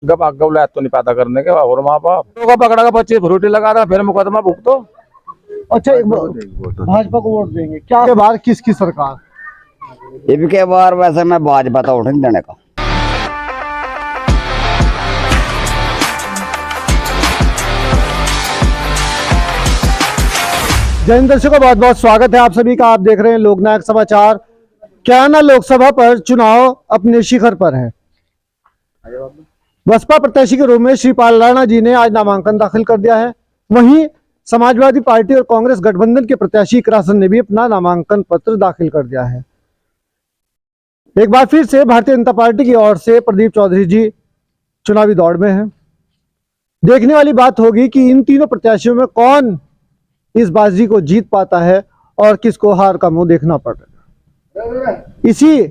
गप अगला तो नहीं पता करने के और माँ बाप तो पकड़ा का 25 फ्रूटी लगा रहा फिर मुकदमा भुगतो। अच्छा, भाजपा को वोट देंगे क्या के बार किसकी सरकार? इनके बार वैसे मैं भाजपा तो उठ नहीं देने का। जय हिंद दर्शकों, बहुत बहुत स्वागत है आप सभी का। आप देख रहे हैं लोकनायक समाचार। कैराना लोकसभा पर चुनाव अपने शिखर पर है। बसपा प्रत्याशी के रूप में श्रीपाल राणा जी ने आज नामांकन दाखिल कर दिया है। वहीं समाजवादी पार्टी और कांग्रेस गठबंधन के प्रत्याशी इकरा सिंह ने भी अपना नामांकन पत्र दाखिल कर दिया है। एक बार फिर से भारतीय जनता पार्टी की ओर से प्रदीप चौधरी जी चुनावी दौड़ में हैं। देखने वाली बात होगी कि इन तीनों प्रत्याशियों में कौन इस बाजी को जीत पाता है और किसको हार का मुंह देखना पड़ रहा है। इसी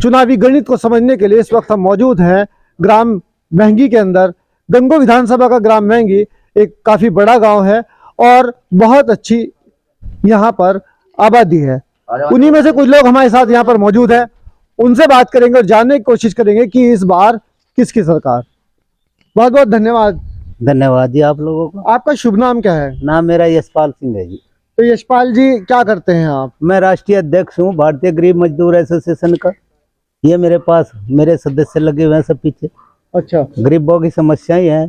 चुनावी गणित को समझने के लिए इस वक्त हम मौजूद हैं ग्राम महंगी के अंदर। गंगो विधानसभा का ग्राम महंगी एक काफी बड़ा गांव है और बहुत अच्छी यहाँ पर आबादी है। उन्हीं में से कुछ लोग हमारे साथ यहाँ पर मौजूद है, उनसे बात करेंगे और जानने की कोशिश करेंगे कि इस बार किसकी सरकार। बहुत बहुत धन्यवाद। धन्यवाद जी आप लोगों को। आपका शुभ नाम क्या है? नाम मेरा यशपाल सिंह है जी। तो यशपाल जी क्या करते हैं आप? मैं राष्ट्रीय अध्यक्ष हूँ भारतीय गरीब मजदूर एसोसिएशन का। ये मेरे पास मेरे सदस्य लगे हुए हैं सब पीछे। अच्छा, गरीबों की समस्याएं हैं।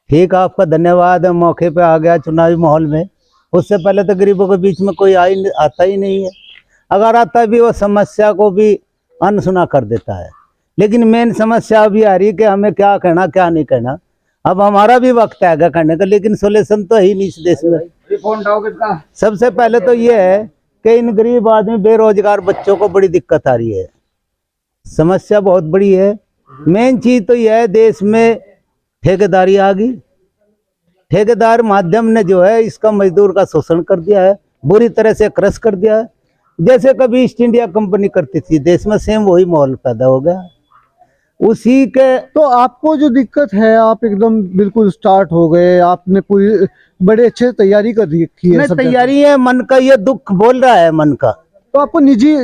ठीक, आपका धन्यवाद है, मौके पे आ गया चुनावी माहौल में। उससे पहले तो गरीबों के बीच में कोई आता ही नहीं है। अगर आता भी वो समस्या को भी अनसुना कर देता है। लेकिन मेन समस्या अभी आ रही है कि हमें क्या कहना क्या नहीं कहना। अब हमारा भी वक्त आएगा करने का, लेकिन सोल्यूशन तो है ही नहीं इस देश में। सबसे पहले तो ये है कि इन गरीब आदमी बेरोजगार बच्चों को बड़ी दिक्कत आ रही है। समस्या बहुत बड़ी है। मेन चीज तो यह है देश में ठेकेदारी आ गई। ठेकेदार माध्यम ने जो है इसका मजदूर का शोषण कर दिया है, बुरी तरह से क्रश कर दिया है। जैसे कभी ईस्ट इंडिया कंपनी करती थी देश में, सेम वही माहौल पैदा हो गया उसी के। तो आपको जो दिक्कत है, आप एकदम बिल्कुल स्टार्ट हो गए, आपने पूरी बड़े अच्छे तैयारी कर रखी है। सब तैयारी है, मन का ये दुख बोल रहा है मन का। तो आपको निजी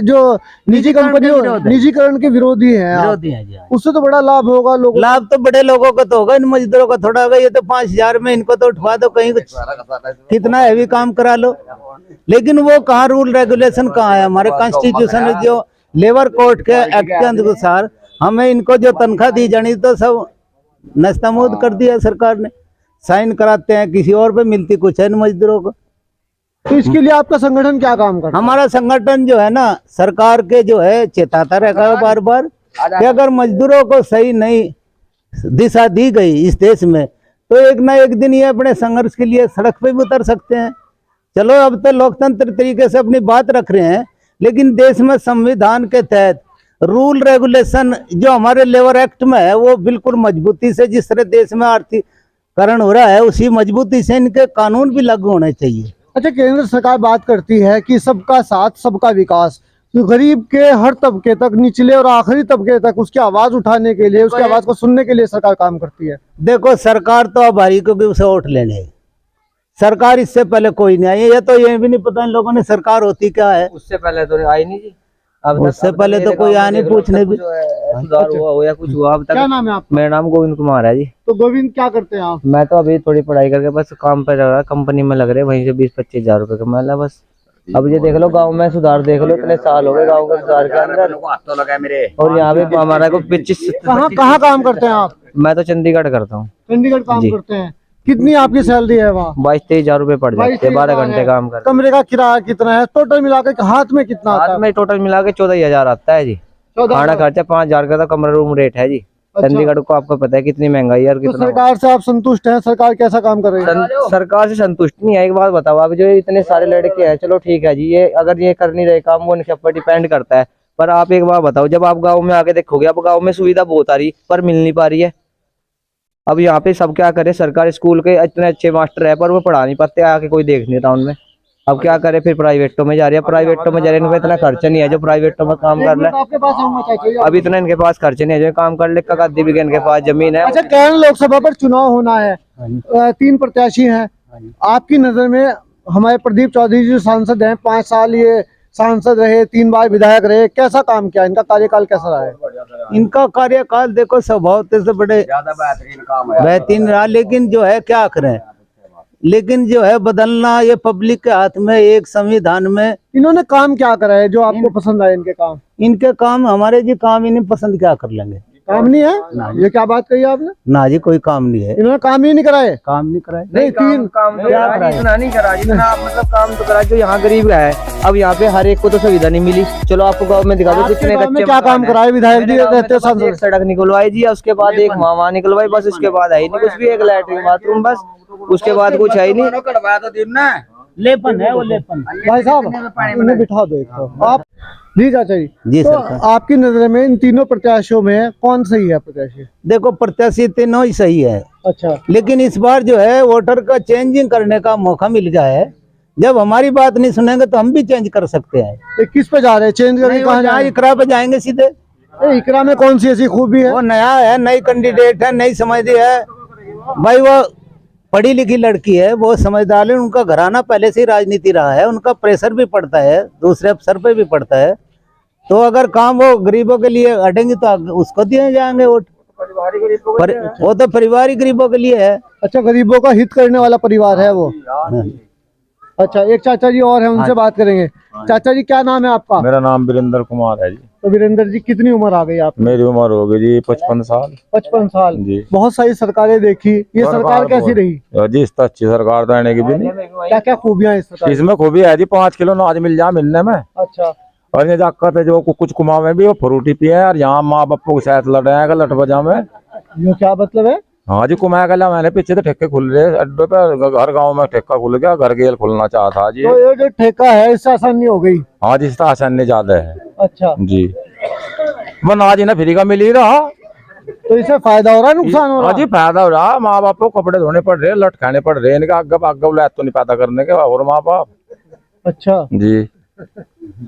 कंपनी निजीकरण के विरोधी हैं आप। विरोधी है जी। उससे तो बड़ा लाभ होगा लोगों। लाभ तो बड़े लोगों को तो होगा, इन मजदूरों का थोड़ा होगा। ये तो 5,000 में इनको तो उठवा दो, कहीं कुछ कितना हैवी काम करा लो। लेकिन वो कहाँ रूल रेगुलेशन कहाँ है? हमारे कॉन्स्टिट्यूशन जो लेबर कोर्ट के एक्ट के अनुसार हमें इनको जो तनख्वाह दी जानी तो सब नस्तमूद कर दिया सरकार ने। साइन कराते हैं, किसी और पे मिलती कुछ है इन मजदूरों को। तो इसके लिए आपका संगठन क्या काम करता है? हमारा संगठन जो है ना, सरकार के जो है चेताता रहेगा बार बार कि अगर मजदूरों को सही नहीं दिशा दी गई इस देश में तो एक ना एक दिन ये अपने संघर्ष के लिए सड़क पे भी उतर सकते हैं। चलो अब तो लोकतंत्र तरीके से अपनी बात रख रहे हैं, लेकिन देश में संविधान के तहत रूल रेगुलेशन जो हमारे लेबर एक्ट में है वो बिल्कुल मजबूती से, जिस तरह देश में आर्थिकरण हो रहा है उसी मजबूती से इनके कानून भी लागू होने चाहिए। अच्छा, केंद्र सरकार बात करती है कि सबका साथ सबका विकास, तो गरीब के हर तबके तक, निचले और आखिरी तबके तक उसकी आवाज उठाने के लिए, उसकी आवाज को सुनने के लिए सरकार काम करती है। देखो, सरकार तो अब हरी को भी उसे वोट लेने। सरकार इससे पहले कोई नहीं आई। ये तो ये भी नहीं पता इन लोगों ने सरकार होती क्या है। उससे पहले तो आई नहीं जी। अब उससे पहले तो कोई आया नहीं पूछने भी। सुधार हुआ हो या कुछ हुआ अब तक। क्या नाम है आपका? मेरा नाम गोविंद कुमार है जी। तो गोविंद क्या करते हैं आप? मैं तो अभी थोड़ी पढ़ाई करके बस काम पे लग रहा, कंपनी में लग रहे, वहीं से 20-25 हजार रुपए कमा ला बस। अब ये देख लो गांव में सुधार देख लो, इतने साल हो गए गांव के सुधार के अंदर। और यहाँ पे हमारा को 25। कहाँ काम करते हैं आप? मैं तो चंडीगढ़ करता हूँ। चंडीगढ़ काम करते हैं। कितनी आपकी सैलरी है वहाँ? 22-23 हजार रुपए पड़ जाते हैं, 12 घंटे काम कर। कमरे का किराया कितना है टोटल मिला के? हाथ में कितना आता है? हाथ में टोटल मिला के 14,000 आता है जी। खाना खर्चा 5,000 का तो कमरा रूम रेट है जी। चंडीगढ़ को आपको पता है कितनी महंगाई है और कितना। सरकार से आप संतुष्ट हैं? सरकार कैसा काम कर रही है? सरकार से संतुष्ट नहीं है। एक बात बताओ, आप जो इतने सारे लड़के हैं, चलो ठीक है जी, ये अगर ये कर नहीं रहे काम वो इनके ऊपर डिपेंड करता है। पर आप एक बात बताओ, जब आप गाँव में आके देखोगे, अब गाँव में सुविधा बहुत आ रही पर मिल नहीं पा रही है। अब यहाँ पे सब क्या करे, सरकारी स्कूल के इतने अच्छे मास्टर है पर वो पढ़ा नहीं पाते, आके कोई देख नहीं टाउन में। अब क्या करे, फिर प्राइवेटों में जा रही है। प्राइवेटों में जा रहे हैं, इतना खर्चा नहीं है जो प्राइवेटों में काम कर रहा है। अब इतना इनके पास खर्चे नहीं है जो काम कर ले। कगादी भी इनके पास जमीन है। अच्छा, कैराना लोकसभा पर चुनाव होना है, 3 प्रत्याशी हैं। आपकी नजर में हमारे प्रदीप चौधरी जी सांसद हैं, 5 साल ये सांसद रहे, 3 बार विधायक रहे, कैसा काम किया, इनका कार्यकाल कैसा रहा है? इनका कार्यकाल देखो स्वभाव से बड़े ज्यादा बेहतरीन काम है। बेहतरीन रहा, लेकिन जो है क्या करें, लेकिन जो है बदलना ये पब्लिक के हाथ में, एक संविधान में। इन्होंने काम क्या करा है जो आपको पसंद आए इनके काम? इनके काम हमारे जी काम ही नहीं पसंद, क्या कर लेंगे। काम नहीं है, ये क्या बात कही आपने? ना जी कोई काम नहीं है, इन्होंने काम ही नहीं कराए। काम नहीं कराए। नहीं, तीन काम तो इतना नहीं करा जितना मतलब काम तो करा जो यहाँ गरीब है। अब यहाँ पे हर एक को तो सुविधा नहीं मिली। चलो आपको गाँव में दिखा दो आपके कितने गाँव में कच्चे क्या काम मकान कराए विधायक जी मेरे गाँव में रहते तो बस सांसद? एक सड़क निकलवाई जी, उसके बाद एक मामा निकलवाई, बस उसके बाद है ही नहीं कुछ भी, एक लैट्रिन बाथरूम, बस उसके बाद कुछ है ही नहीं। लेपन है वो, लेपन। भाई साहब इन्हें बिठा दो एक तो। आप जी चाचा जी, जी तो सरकार। आपकी नजर में इन तीनों प्रत्याशियों में कौन सही है प्रत्याशी? देखो प्रत्याशी तीनों ही सही है, अच्छा, लेकिन इस बार जो है वोटर का चेंजिंग करने का मौका मिल गया है। जब हमारी बात नहीं सुनेंगे तो हम भी चेंज कर सकते हैं। ये किस पे जा रहे हैं? चेंज करके कहाँ जा जहाँ रहे हैं? इकरा पे जाएंगे सीधे। ये इकरा में कौन सी ऐसी खूबी है? वो नया है, नई कैंडिडेट है, नई समझदी है भाई, वो पढ़ी लिखी लड़की है, वो समझदार है, उनका घराना पहले से ही राजनीति रहा है, उनका प्रेशर भी पड़ता है, दूसरे अफसर पे भी पड़ता है। तो अगर काम वो गरीबों के लिए हटेंगे तो उसको दिए जाएंगे वोट। वो तो परिवार ही गरीबों के लिए है। अच्छा, गरीबों का हित करने वाला परिवार है वो। अच्छा, एक चाचा जी और हैं, उनसे बात करेंगे। चाचा जी क्या नाम है आपका? मेरा नाम वीरेंद्र कुमार है जी। तो वीरेंद्र जी कितनी उम्र आ गई आपकी? मेरी उम्र हो गई जी 55 साल 55 साल जी। बहुत सारी सरकारें देखी, ये सरकार कैसी रही? जी इस अच्छी सरकार तो आने की भी नहीं। क्या क्या खूबियां हैं इस सरकार? इसमें खूबी है जी, 5 किलो अनाज मिल जाए मिलने में। अच्छा, और ये जाकर जो कुछ कुमार में भी वो फ्रूटी पिए हैं, और यहाँ माँ बापू के साथ लड़ रहे हैं लठ बजा में। ये क्या मतलब है? हाँ जी, कुमाया गला मैंने पीछे तो ठेके खुल रहे अड्डे पे, हर गांव में ठेका खुल गया, घर गेल खुलना चाहता जी। तो ये जो ठेका है इससे आसानी हो गई? हाँ जी, इसका आसानी ज्यादा है अच्छा जी। अनाज इन्हें फ्री का मिल ही रहा। तो इससे फायदा हो रहा है नुकसान हो रहा हाँ जी, फायदा हो रहा। माँ बाप को कपड़े धोने पड़ रहे, लट खाने पड़ रहे, इनका आगे तो नहीं पैदा करने के और माँ बाप। अच्छा जी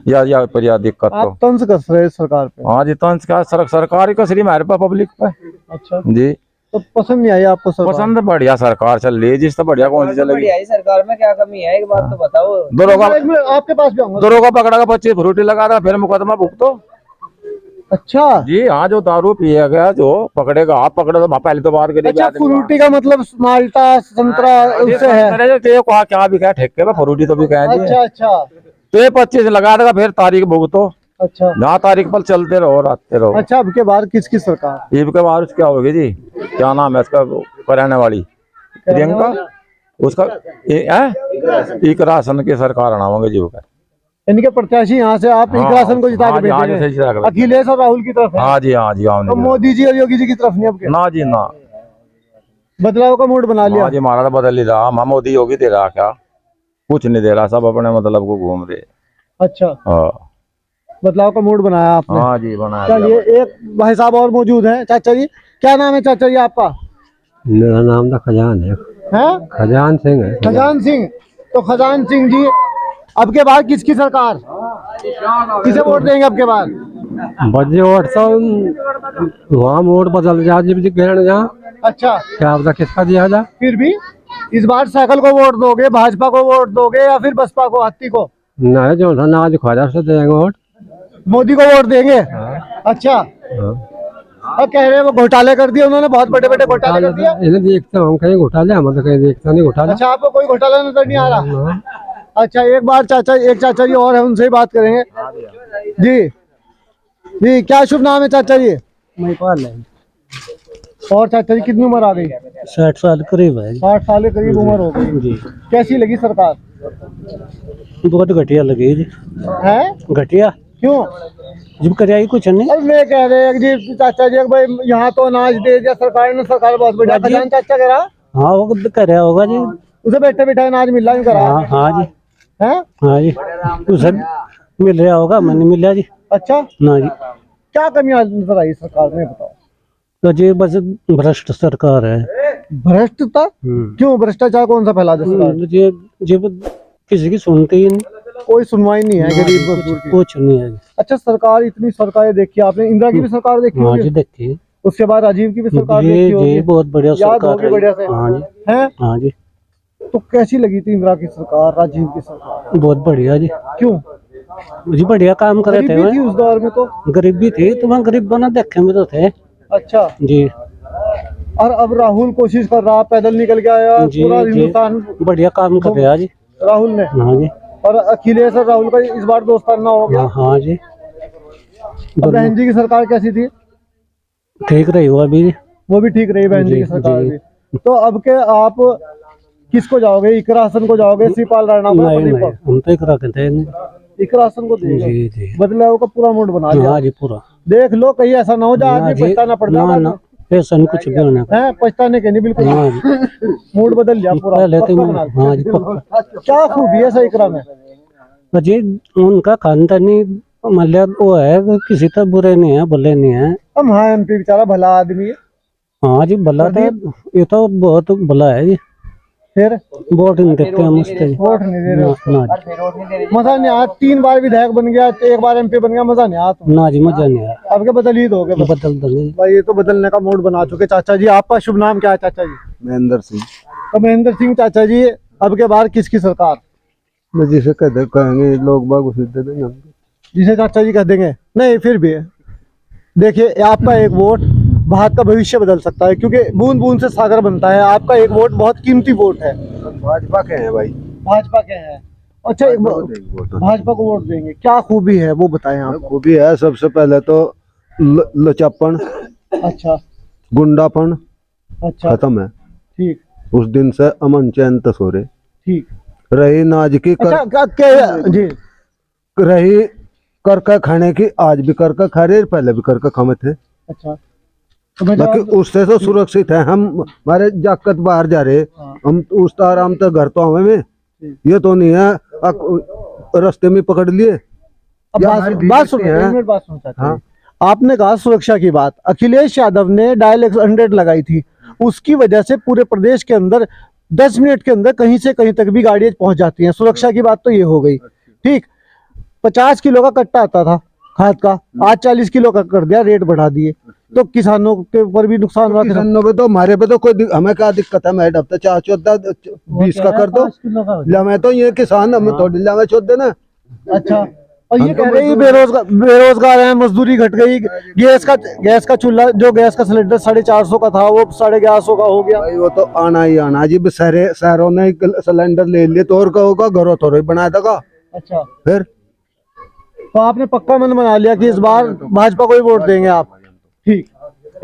या पर या दिक्कत तो। आप तंज कस रहे हैं सरकार पे? हाँ जी, तंज का सरकार ही कस रही हमारे पास पब्लिक पे। अच्छा, जी तो पसंद नहीं आई आपको सरकार? पसंद बढ़िया सरकार चल रही है, जिस तो बढ़िया कौन सी चलेगी। बढ़िया ही सरकार में क्या कमी है, एक बात तो बताओ। एक मिनट, आपके पास भी आऊंगा। दो का पकड़ा का 25 फ्रूटी लगा था, फिर मुकदमा भुगतो। अच्छा जी हाँ, जो दारू पिया गया जो पकड़ेगा, आप पकड़े तो पहले तो बात करिए। अच्छा, फ्रूटी का मतलब माल्टा संतरा उससे है? क्या भी क्या ठेके पे फ्रूटी तो भी कहें। अच्छा अच्छा तो ये 25 लगा देगा, फिर तारीख भुगतो, अच्छा जहाँ तारीख पर चलते रहो रास्ते रहो। अच्छा, अब के बाद किसकी सरकार? ईब के बाद क्या होगी जी, क्या नाम है इसका कराने वाली प्रियंका, उसका इकरासन की सरकार आनाओगे जी। वो इनके प्रत्याशी यहाँ से आप इकरासन को जिता के भेजेंगे? अखिलेश और राहुल की तरफ है? हाँ जी हाँ जी। तो मोदी जी और योगी जी की तरफ नहीं? अब ना जी ना, बदलाव का मूड बना लिया? हाँ जी, हमारा तो बदल ही रहा। हम मोदी योगी दे रहा क्या, कुछ नहीं दे रहा, सब अपने मतलब को घूम रहे। अच्छा, हाँ बदलाव का मूड बनाया आपने? हाँ जी बनाया। चलिए, एक भाई साहब और मौजूद हैं। चाचा जी क्या नाम है चाचा जी आपका? मेरा नाम तो खजान है, खजान सिंह है। खजान सिंह। तो खजान सिंह जी, अब के बाद किसकी सरकार, किसे वोट देंगे अब के बाद? बजे वोट तो वहाँ वोट बदल जा जी ग्रहण जहाँ। अच्छा, क्या पता किसका दिया जा। फिर भी इस बार साइकिल को वोट दोगे, भाजपा को वोट दोगे या फिर बसपा को, हाथी को? नहीं जो था ना आज ख्वाजा से देंगे वोट, मोदी को वोट देंगे? अच्छा, और कह रहे हैं वो घोटाले कर दिए उन्होंने, बहुत बड़े बड़े घोटाले कर दिए। इन्हें देखते हम कहीं घोटाले, हम तो कहीं देखता नहीं घोटाला। अच्छा, आपको कोई घोटाला नजर नहीं आ रहा? अच्छा, एक चाचा जी और है, उनसे ही बात करेंगे। जी जी, क्या शुभ नाम है चाचा जी? महिपाल है। और चाचा जी कितनी उम्र आ गई? 60 साल करीब है। 60 साल के करीब उम्र हो गई जी। कैसी लगी सरकार? बहुत घटिया लगी जी। है घटिया क्यों? जब कराई कुछ नहीं। अब मैं कह रहे हैं जी चाचा जी भाई यहाँ तो अनाज दे दिया सरकार ने, सरकार बहुत बढ़िया। खजान चाचा कह रहा? हाँ वो कर होगा जी, उसे बैठे बैठे अनाज मिल रहा है करा? हाँ जी, है? हाँ जी, उसे मिल रहा होगा, मन नहीं मिल रहा जी। अच्छा, ना जी, क्या कमियां नजर आई सरकार में बताओ? तो जी बस भ्रष्ट सरकार है। भ्रष्टता? क्यों, भ्रष्टाचार कौन सा फैला सरकार? जी किसी की सुनते ही नहीं, कोई सुनवाई नहीं है गरीब मजदूर की? कुछ नहीं है। अच्छा, सरकार इतनी सरकारें देखी आपने, इंदिरा की भी सरकार देखी हाँ जी होगी, देखिए, उसके बाद राजीव की भी सरकार देखी जी होगी, बहुत बढ़िया याद सरकार होगी है। बढ़िया से? हाँ जी, है? हाँ जी, तो कैसी लगी थी इंदिरा की सरकार, राजीव की सरकार? बहुत बढ़िया जी। क्यों, जी बढ़िया काम करे थे गरीबी वह। थी उस दौर में तो। गरीबी थी तो वहाँ गरीब बना देखे में तो थे अच्छा, जी। और अब राहुल कोशिश कर रहा, पैदल निकल के आया जी, पूरा जी। हिंदुस्तान, बढ़िया काम कर रहा जी। राहुल ने। हाँ जी। और अखिलेश और राहुल का इस बार दोस्ताना हो गया। हाँ जी। और बहन जी की सरकार कैसी थी? ठीक रही हुआ अभी। वो भी ठीक रही बहन जी जी, की सरकार जी। भी। तो अब के आप किसको जाओगे? इकरा हसन को जाओगे, शिवपाल राणा को, नहीं प्रदीप नहीं, को? हम तो एक रखे थे। इकरा हसन को देंगे। जी जी। बदलाव का पूरा मूड बना लिया। हाँ जी पूरा। देख लो कहीं ऐसा ना हो जाए ना आदमी जी, पछताना पड़ ना जाए। ना ऐसा नहीं कुछ भी होने का। है पछताने के नहीं बिल्कुल। हाँ जी। मूड बदल लिया पूरा, पहले तो पक्का बना लिया। हाँ जी पक्का। क्या खूबी है सही इकरा में? जी उनका खानदानी मतलब वो है कि किसी तरह बुरे नहीं है, भले नहीं है। हम हाँ एमपी बेचारा भला आदमी है। हाँ जी भला था, ये तो बहुत भला है जी। फिर वोट नहीं देते हम उसके। वोट नहीं दे रहे ना उसको। ना मजा नहीं आया, 3 बार विधायक बन गया, 1 बार एमपी बन गया, मजा नहीं आया तुम। ना जी मजा नहीं आया। अब के बदल ही दोगे बस। बदल देंगे। भाई ये तो बदलने का मूड बना चुके। चाचा जी आपका शुभ नाम क्या है चाचा जी? महेंद्र सिंह। तो महेंद्र सिंह चाचा जी, अब के बार किसकी सरकार? जिसे कहेंगे लोग बाग उसे दे देंगे हमको। जिसे चाचा जी कह देंगे? नहीं फिर भी देखिए, आपका एक वोट भारत का भविष्य बदल सकता है, क्योंकि बूंद बूंद से सागर बनता है। आपका एक वोट बहुत कीमती वोट है। भाजपा के हैं भाई। भाजपा के हैं? अच्छा, भाजपा को वोट देंगे। क्या खूबी है वो बताएं आप। खूबी है सबसे पहले तो लचप्पण, अच्छा गुंडापन अच्छा खत्म है। ठीक उस दिन से अमन चैन तसोरे ठीक। रही नाज की अच्छा जी। रही करके खाने की, आज भी करके खा रहे, पहले भी करके खाते थे। अच्छा तो मैं बाकी उससे तो सुरक्षित है। हम हमारे जाकत बाहर जा रहे, हम उस तो आराम से घर तो हमें में ये तो नहीं है रास्ते में पकड़ लिए। अब या बात हमारी बात भी सुनो, है। एक मिनट बात सुनो चाचा हाँ। जी। आपने कहा सुरक्षा की बात, अखिलेश यादव ने डायल 100 लगाई थी, उसकी वजह से पूरे प्रदेश के अंदर 10 मिनट के अंदर कहीं से कहीं तक भी गाड़ियां पहुंच जाती हैं। सुरक्षा की बात तो ये हो गई। ठीक, 50 किलो का कट्टा आता था खाद का, आज 40 किलो का कर दिया, रेट बढ़ा दिए, तो किसानों के ऊपर भी नुकसान हुआ। किसानों पे तो हमारे पे तो कोई हमें क्या दिक्कत है? मैं हफ्ते 4-14-20 का कर दो। ला मैं तो ये किसान हमें थोड़ी ला चौथ देना। अच्छा, और ये कह रहे हैं बेरोजगार हैं, मजदूरी घट गई, गैस का चूल्हा, जो गैस का सिलेंडर 450 का था वो 1150 का हो गया। भाई वो तो आना ही आना जी। शहरों ने सिलेंडर ले लिए तो और क्या होगा? घरों थोड़ा ही बनाया था। अच्छा, फिर तो आपने पक्का मन बना लिया कि इस बार भाजपा को ही वोट देंगे आप? ठीक,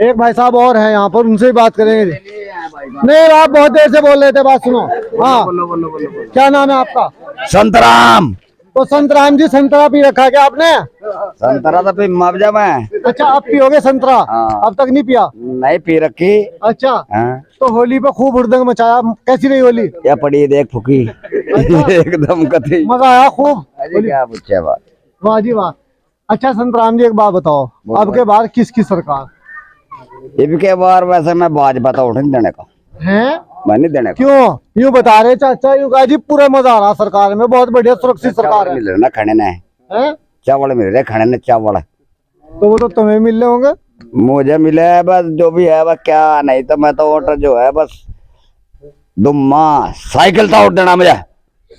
एक भाई साहब और हैं यहाँ पर, उनसे ही बात करेंगे। नहीं, आप बहुत देर से बोल रहे थे, बात सुनो। हाँ, क्या नाम है आपका? संतराम। तो संतराम जी, संतरा पी रखा क्या आपने? संतरा तो फिर मुआवजा में। अच्छा, अब पियोगे संतरा? हाँ। अब तक नहीं पिया? नहीं पी रखी। अच्छा, हाँ। तो होली पे खूब हुड़दंग मचाया, कैसी रही होली? या पड़ी देख फुकी एकदम कथी। मजा आया खूब? अरे क्या पूछे बात। वाह जी वाह। अच्छा संतराम जी, एक बात बताओ, अब के बार किसकी सरकार ये भी के बार वैसे मैं भाजपा तो उठ नहीं देने का। है? मैं नहीं देने का। क्यों यूं बता रहे चाचा? यूं कहा जी पूरा मजा आ रहा सरकार में, बहुत बढ़िया सुरक्षित सरकार है। मिल रहे ना खाने ने, हैं? चावल मिल रहे खाने ने, चावल। तो वो तो तुम्हें मिल रहे होंगे। मुझे मिले है बस, जो भी है बस, क्या नहीं तो मैं तो वोटर जो है बस दुम्मा साइकिल तो उठ देना मुझे।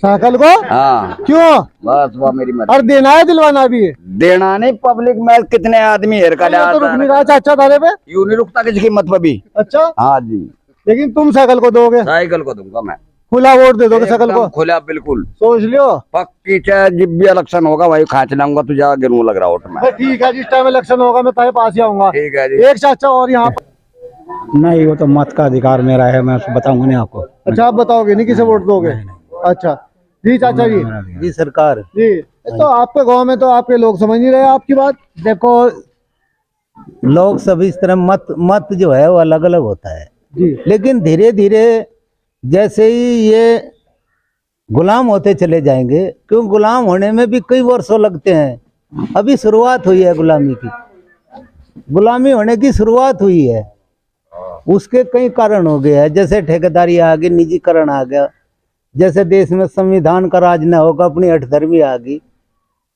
साइकिल को? हाँ क्यों? बस वो मेरी मत। और देना है दिलवाना भी है? देना नहीं, पब्लिक में कितने आदमी हेर का तो रुक नहीं रहा चाचा धारे पे। यूं नहीं रुकता किसी कीमत पे भी। अच्छा, हाँ जी, लेकिन तुम साइकिल को दोगे? साइकिल को दूंगा मैं। खुला वोट दे दोगे साइकिल को? एकदम खुला बिल्कुल। सोच लियो। पक्की चाहे जब भी इलेक्शन होगा भाई खाच लाऊंगा, तुझे गिरू लग रहा वोट में। ठीक है, जिस टाइम इलेक्शन होगा मैं तुम्हारे पास ही आऊंगा। ठीक है जी। एक चाचा और यहाँ पर। नहीं, वो तो मत का अधिकार मेरा है, मैं बताऊंगा नहीं आपको। अच्छा, आप बताओगे नहीं किसे वोट दोगे? अच्छा जी चाचा जी। जी सरकार। जी, तो आपके गांव में तो आपके लोग समझ नहीं रहे आपकी बात। देखो, लोग सब इस तरह मत जो है वो अलग अलग होता है जी। लेकिन धीरे धीरे जैसे ही ये गुलाम होते चले जाएंगे, क्यों गुलाम होने में भी कई वर्षों लगते हैं। अभी शुरुआत हुई है गुलामी की, गुलामी होने की शुरुआत हुई है। उसके कई कारण हो गए हैं, जैसे ठेकेदारी आ गई, निजीकरण आ गया, जैसे देश में संविधान का राज न होगा, अपनी हठधर्मी आ गई।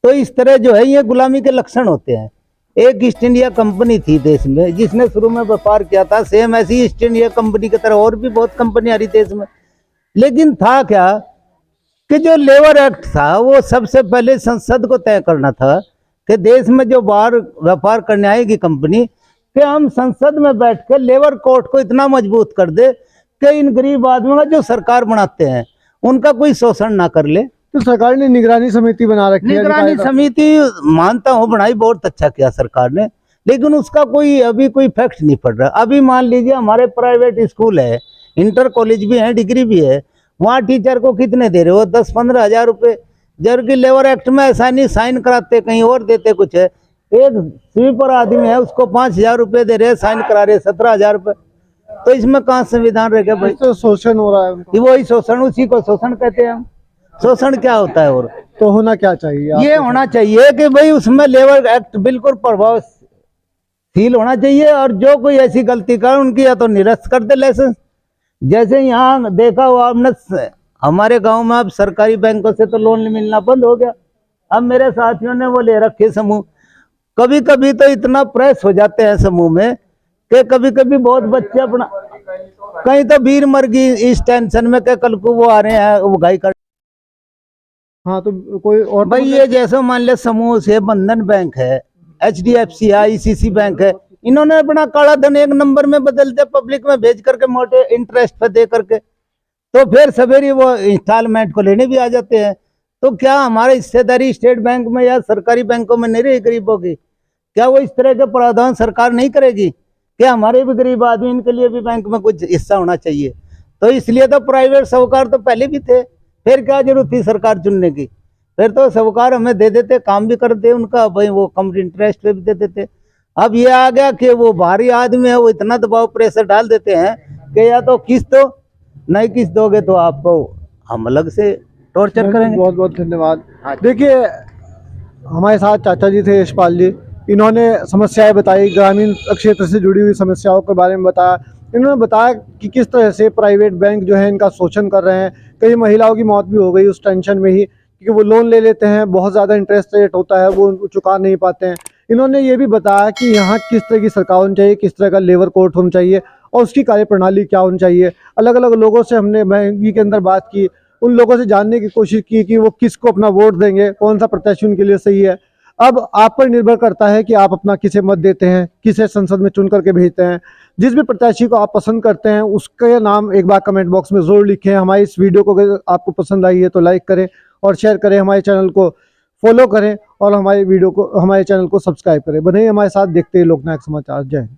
तो इस तरह जो है ये गुलामी के लक्षण होते हैं। एक ईस्ट इंडिया कंपनी थी देश में, जिसने शुरू में व्यापार किया था, सेम ऐसी ईस्ट इंडिया कंपनी की तरह और भी बहुत कंपनी आ रही देश में। लेकिन था क्या कि जो लेबर एक्ट था वो सबसे पहले संसद को तय करना था कि देश में जो बाहर व्यापार करने आएगी कंपनी, कि हम संसद में बैठ कर लेबर कोर्ट को इतना मजबूत कर दे कि इन गरीब आदमियों का जो सरकार बनाते हैं उनका कोई शोषण ना कर ले। तो सरकार ने निगरानी समिति बना रखी है। निगरानी समिति मानता हूँ बनाई, बहुत अच्छा किया सरकार ने, लेकिन उसका कोई अभी कोई इफेक्ट नहीं पड़ रहा। अभी मान लीजिए हमारे प्राइवेट स्कूल है, इंटर कॉलेज भी है, डिग्री भी है, वहाँ टीचर को कितने दे रहे हो? 10-15 हजार रुपये, जबकि लेबर एक्ट में ऐसा नहीं, साइन कराते कहीं और देते कुछ है। एक स्वीपर आदमी है उसको 5,000 रुपये दे रहे, साइन करा रहे 17,000 रुपये। तो इसमें कहाँ संविधान रह गया भाई? तो शोषण हो रहा है उनको। वही शोषण, उसी को शोषण कहते हैं हम। शोषण क्या होता है? और तो होना क्या चाहिए? ये होना चाहिए कि भाई उसमें लेबर एक्ट बिल्कुल प्रभावशील होना चाहिए, और जो कोई ऐसी गलती करे उनकी या तो निरस्त कर दे लाइसेंस। जैसे यहाँ देखा हुआ हमने, हमारे गांव में अब सरकारी बैंकों से तो लोन मिलना बंद हो गया। अब मेरे साथियों ने वो ले रखे समूह, कभी कभी तो इतना प्रेस हो जाते हैं समूह में कि कभी कभी बहुत बच्चे अपना, कहीं तो भीड़ मर गई इस टेंशन में कि कल को वो आ रहे हैं वो गाय कर। हाँ, तो कोई और भाई ये जैसे मान ले समूह से बंधन बैंक है, HDFC है, ICC बैंक है, इन्होंने अपना काला धन एक नंबर में बदलते पब्लिक में भेज करके मोटे इंटरेस्ट पे दे करके, तो फिर सवेरे वो इंस्टॉलमेंट को लेने भी आ जाते हैं। तो क्या हमारे हिस्सेदारी स्टेट बैंक में या सरकारी बैंकों में नहीं रही गरीबों की? क्या वो इस तरह के प्रावधान सरकार नहीं करेगी? क्या हमारे भी गरीब आदमी, इनके लिए भी बैंक में कुछ हिस्सा होना चाहिए? तो इसलिए तो प्राइवेट साहूकार तो पहले भी थे, फिर क्या जरूरत थी सरकार चुनने की? फिर तो साहूकार हमें दे देते, काम भी करते उनका, भाई वो कम इंटरेस्ट पे भी दे देते। अब ये आ गया कि वो बाहरी आदमी है, वो इतना दबाव प्रेशर डाल देते हैं कि या तो किस्त दो, नहीं किस्त दोगे तो आपको हम अलग से टॉर्चर करेंगे। बहुत बहुत धन्यवाद। देखिए, हमारे साथ चाचा जी थे, यशपाल जी, इन्होंने समस्याएं बताई, ग्रामीण क्षेत्र से जुड़ी हुई समस्याओं के बारे में बताया। इन्होंने बताया कि किस तरह से प्राइवेट बैंक जो है इनका शोषण कर रहे हैं। कई महिलाओं की मौत भी हो गई उस टेंशन में ही, क्योंकि वो लोन ले लेते हैं, बहुत ज़्यादा इंटरेस्ट रेट होता है, वो चुका नहीं पाते हैं। इन्होंने ये भी बताया कि यहाँ किस तरह की सरकार होनी चाहिए, किस तरह का लेबर कोर्ट होना चाहिए और उसकी कार्यप्रणाली क्या होनी चाहिए। अलग अलग लोगों से हमने महंगी के अंदर बात की, उन लोगों से जानने की कोशिश की कि वो किसको अपना वोट देंगे, कौन सा प्रत्याशी उनके लिए सही है। अब आप पर निर्भर करता है कि आप अपना किसे मत देते हैं, किसे संसद में चुन करके भेजते हैं। जिस भी प्रत्याशी को आप पसंद करते हैं उसका नाम एक बार कमेंट बॉक्स में ज़रूर लिखें। हमारी इस वीडियो को अगर आपको पसंद आई है तो लाइक करें और शेयर करें, हमारे चैनल को फॉलो करें और हमारे चैनल को सब्सक्राइब करें। बने हमारे साथ, देखते हैं लोकनायक समाचार। जय हिंद।